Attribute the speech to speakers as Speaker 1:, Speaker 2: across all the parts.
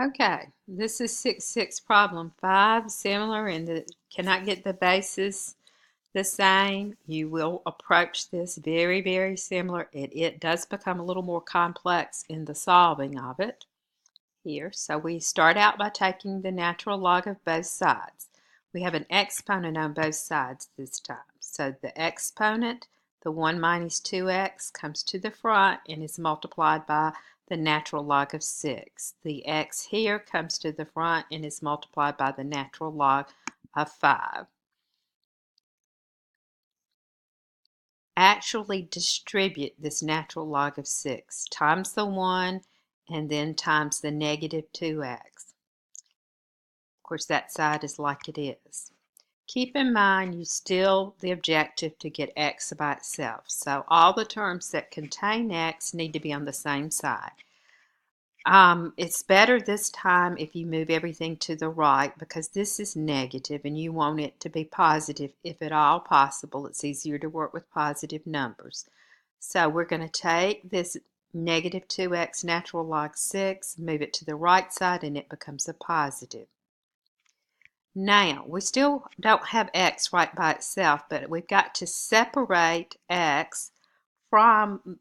Speaker 1: Okay, this is 6-6 problem 5, similar in that cannot get the bases the same. You will approach this very, very similar. It does become a little more complex in the solving of it here. So we start out by taking the natural log of both sides. We have an exponent on both sides this time. So the exponent, the 1 minus 2x, comes to the front and is multiplied by the natural log of 6. The x here comes to the front and is multiplied by the natural log of 5. Actually distribute this natural log of 6 times the 1 and then times the negative 2x. Of course, that side is like it is. Keep in mind the objective to get x by itself. So all the terms that contain x need to be on the same side. It's better this time if you move everything to the right because this is negative and you want it to be positive if at all possible. It's easier to work with positive numbers. So we're going to take this negative 2x natural log 6, move it to the right side, and it becomes a positive. Now, we still don't have x right by itself, but we've got to separate x from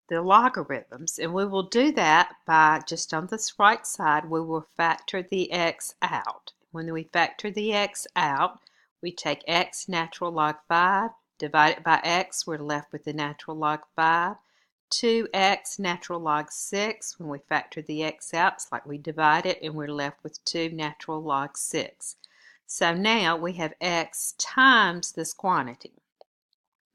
Speaker 1: the logarithms, and we will do that by just on this right side, we will factor the x out. When we factor the x out, we take x natural log 5, divide it by x, we're left with the natural log 5. 2x natural log 6, when we factor the x out, it's like we divide it and we're left with 2 natural log 6. So now we have x times this quantity.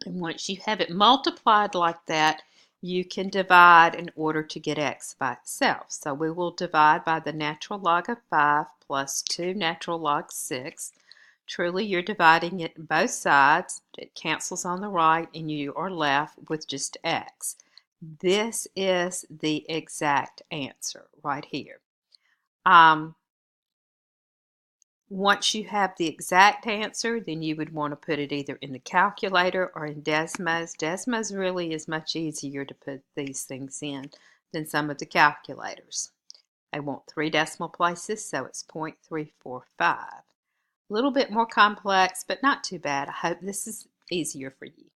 Speaker 1: And once you have it multiplied like that, you can divide in order to get x by itself. So we will divide by the natural log of 5 plus 2 natural log 6. Truly, you're dividing it both sides. It cancels on the right, and you are left with just x. This is the exact answer right here. Once you have the exact answer, then you would want to put it either in the calculator or in Desmos. Desmos really is much easier to put these things in than some of the calculators. I want 3 decimal places, so it's 0.345. A little bit more complex, but not too bad. I hope this is easier for you.